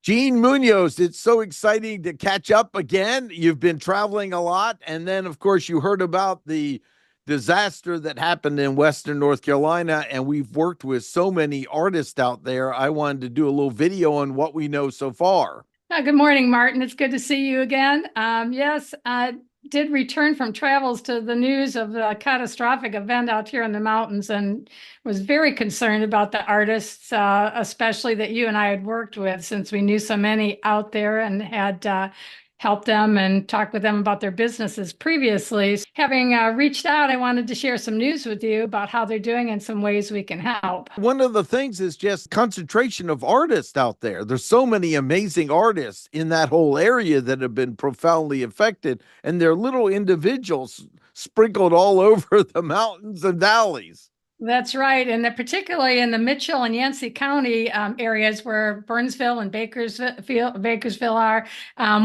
Gene Munoz, it's so exciting to catch up again. You've been traveling a lot. And then, of course, you heard about the disaster that happened in Western North Carolina. And we've worked with so many artists out there. I wanted to do a little video on what we know so far. Good morning, Martin. It's good to see you again. Yes, I did return from travels to the news of the catastrophic event out here in the mountains and was very concerned about the artists, especially that you and I had worked with since we knew so many out there and had helped them and talked with them about their businesses previously. Having reached out, I wanted to share some news with you about how they're doing and some ways we can help. One of the things is just concentration of artists out there. There's so many amazing artists in that whole area that have been profoundly affected, and they're little individuals sprinkled all over the mountains and valleys. That's right. And particularly in the Mitchell and Yancey County areas where Burnsville and Bakersville are,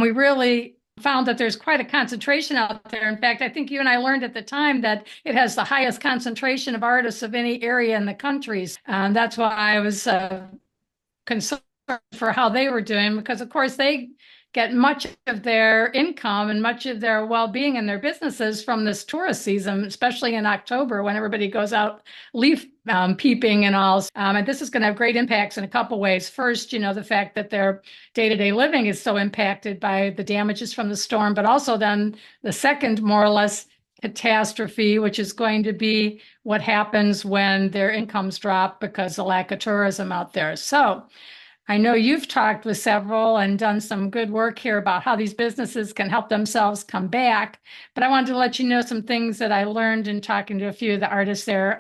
we really found that there's quite a concentration out there. In fact, I think you and I learned at the time that it has the highest concentration of artists of any area in the countries. That's why I was concerned for how they were doing, because of course they get much of their income and much of their well-being and their businesses from this tourist season, especially in October when everybody goes out leaf peeping and all. And this is going to have great impacts in a couple ways. First, the fact that their day-to-day living is so impacted by the damages from the storm, but also then the second, more or less, catastrophe, which is going to be what happens when their incomes drop because of lack of tourism out there. So I know you've talked with several and done some good work here about how these businesses can help themselves come back. But I wanted to let you know some things that I learned in talking to a few of the artists there,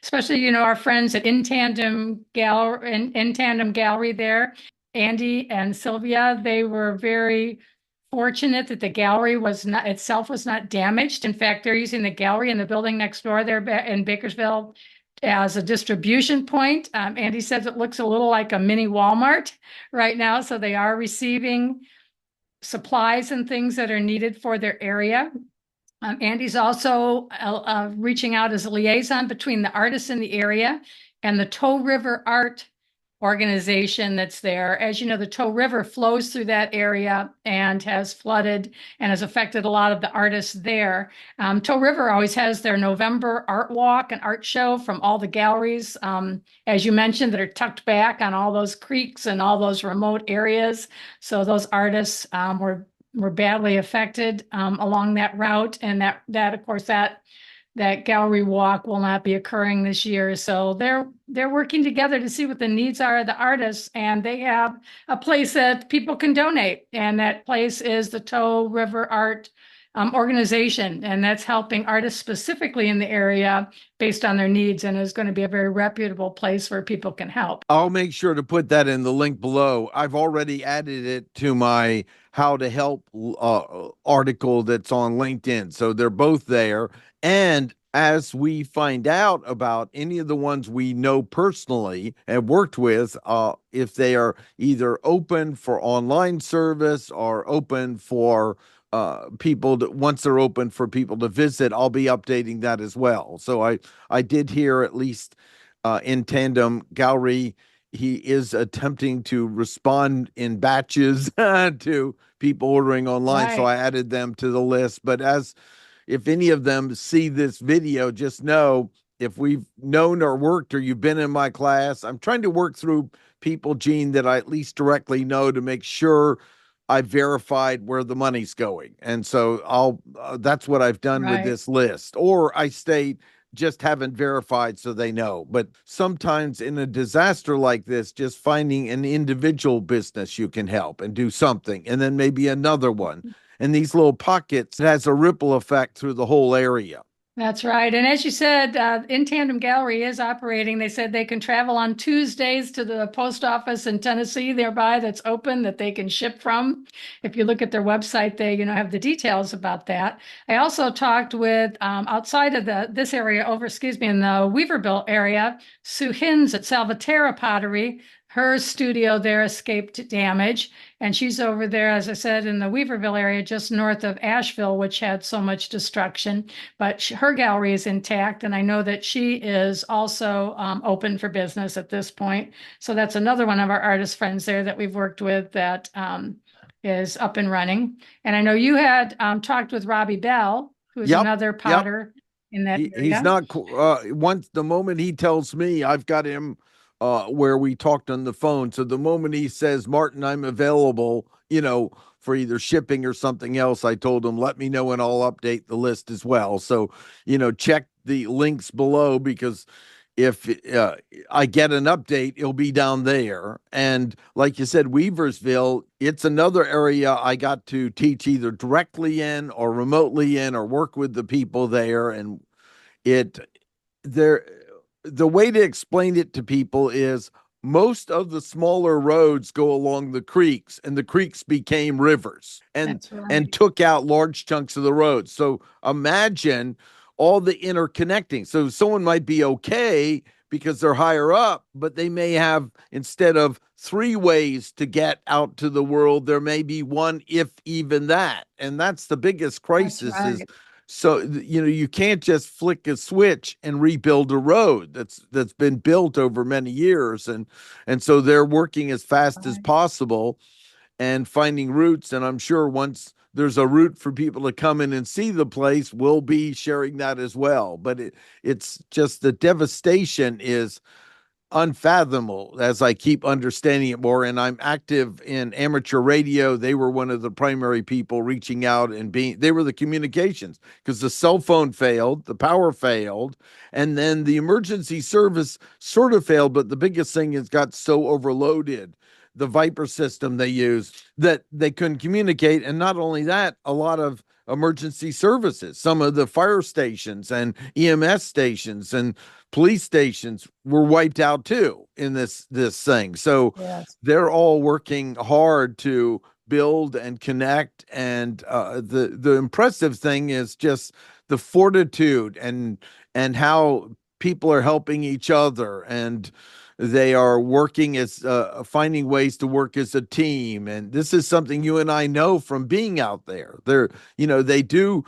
especially, our friends at In Tandem Gallery there, Andy and Sylvia. They were very fortunate that the gallery was not damaged. In fact, they're using the gallery in the building next door there in Bakersville as a distribution point. Andy says it looks a little like a mini Walmart right now. So they are receiving supplies and things that are needed for their area. Andy's also reaching out as a liaison between the artists in the area and the Toe River Art organization that's there. As you know, the Toe River flows through that area and has flooded and has affected a lot of the artists there. Toe River always has their November art walk and art show from all the galleries, as you mentioned, that are tucked back on all those creeks and all those remote areas. So those artists were badly affected along that route, and that of course that gallery walk will not be occurring this year. So they're working together to see what the needs are of the artists, and they have a place that people can donate, and that place is the Toe River Art organization, and that's helping artists specifically in the area based on their needs, and is going to be a very reputable place where people can help. I'll make sure to put that in the link below. I've already added it to my how to help article that's on LinkedIn. So they're both there. And as we find out about any of the ones we know personally and worked with, if they are either open for online service or open for people to, once they're open for people to visit, I'll be updating that as well. So I did hear at least In Tandem Gallery, he is attempting to respond in batches to people ordering online. So Right. I added them to the list. But as if any of them see this video, just know if we've known or worked or you've been in my class, I'm trying to work through people, Gene, that I at least directly know to make sure I verified where the money's going. And so that's what I've done with Right. this list. Or I state just haven't verified so they know. But sometimes in a disaster like this, just finding an individual business you can help and do something, and then maybe another one. And these little pockets, it has a ripple effect through the whole area. That's right. And as you said, In Tandem Gallery is operating. They said they can travel on Tuesdays to the post office in Tennessee nearby that's open that they can ship from. If you look at their website, they have the details about that. I also talked with outside of this area in the Weaverville area, Sue Hins at Salvatera Pottery. her studio there escaped damage. And she's over there, as I said, in the Weaverville area, just north of Asheville, which had so much destruction. But her gallery is intact. And I know that she is also open for business at this point. So that's another one of our artist friends there that we've worked with that is up and running. And I know you had talked with Robbie Bell, who is Yep. another Yep. potter in that He's area. not once the moment he tells me I've got him where we talked on the phone. So the moment he says, Martin, I'm available, for either shipping or something else, I told him, let me know and I'll update the list as well. So, check the links below, because if I get an update, it'll be down there. And like you said, Weaversville, it's another area I got to teach either directly in or remotely in or work with the people there. And it there the way to explain it to people is most of the smaller roads go along the creeks, and the creeks became rivers and That's right. took out large chunks of the road. So imagine all the interconnecting. So someone might be okay because they're higher up, but they may have, instead of three ways to get out to the world, there may be one, if even that. And that's the biggest That's crisis is, right. so you can't just flick a switch and rebuild a road that's been built over many years. And so they're working as fast as Right. possible and finding routes. And I'm sure once there's a route for people to come in and see the place, we'll be sharing that as well. But it's just the devastation is unfathomable as I keep understanding it more. And I'm active in amateur radio. They were one of the primary people reaching out and they were the communications, because the cell phone failed, the power failed, and then the emergency service sort of failed. But the biggest thing is got so overloaded, the Viper system they use, that they couldn't communicate. And not only that, a lot of emergency services, some of the fire stations and EMS stations and police stations were wiped out too in this thing. So Yes. they're all working hard to build and connect. And the impressive thing is just the fortitude and how people are helping each other, and they are working as finding ways to work as a team. And this is something you and I know from being out there. They do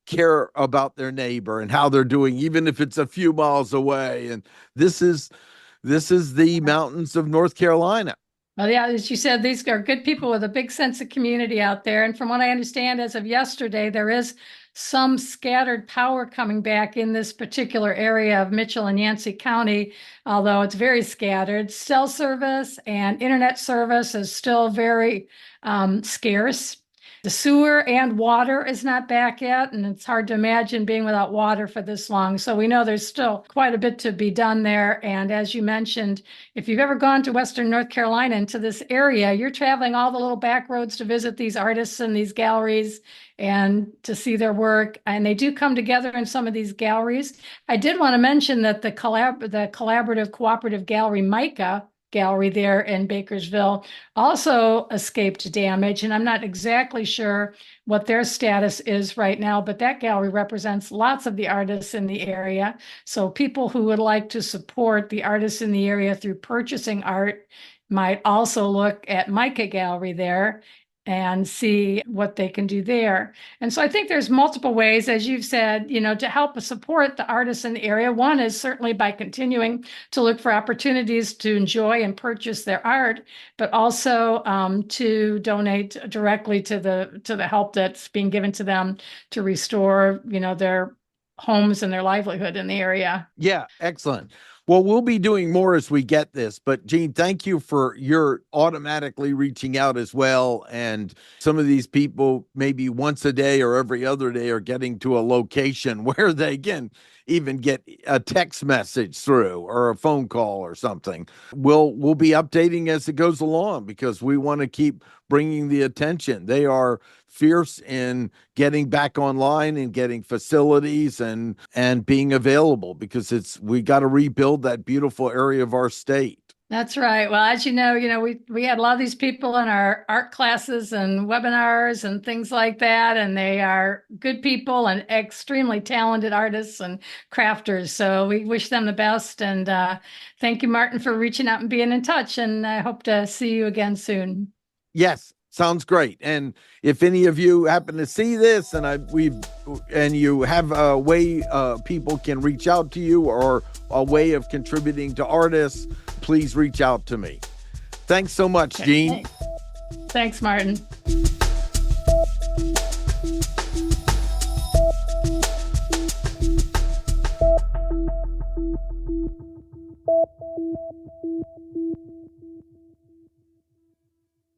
care about their neighbor and how they're doing, even if it's a few miles away. And this is the mountains of North Carolina. Well, yeah, as you said, these are good people with a big sense of community out there. And from what I understand, as of yesterday, there is some scattered power coming back in this particular area of Mitchell and Yancey County, although it's very scattered. Cell service and internet service is still very scarce. The sewer and water is not back yet, and it's hard to imagine being without water for this long. So we know there's still quite a bit to be done there. And as you mentioned, if you've ever gone to Western North Carolina into this area, you're traveling all the little back roads to visit these artists and these galleries and to see their work. And they do come together in some of these galleries. I did want to mention that the collaborative cooperative gallery Micah gallery there in Bakersville also escaped damage. And I'm not exactly sure what their status is right now, but that gallery represents lots of the artists in the area. So people who would like to support the artists in the area through purchasing art might also look at Micah Gallery there and see what they can do there. And so I think there's multiple ways, as you've said, to help support the artists in the area. One is certainly by continuing to look for opportunities to enjoy and purchase their art, but also to donate directly to the help that's being given to them to restore, their homes and their livelihood in the area. Yeah, excellent. Well, we'll be doing more as we get this, but Gene, thank you for your automatically reaching out as well. And some of these people, maybe once a day or every other day, are getting to a location where they can even get a text message through or a phone call or something. We'll be updating as it goes along, because we want to keep bringing the attention. They are fierce in getting back online and getting facilities and being available, because we got to rebuild that beautiful area of our state. That's right. Well, as we had a lot of these people in our art classes and webinars and things like that, and they are good people and extremely talented artists and crafters. So we wish them the best. And thank you, Martin, for reaching out and being in touch. And I hope to see you again soon. Yes, sounds great. And if any of you happen to see this and you have a way people can reach out to you or a way of contributing to artists, please reach out to me. Thanks so much, Gene. Thanks, Martin.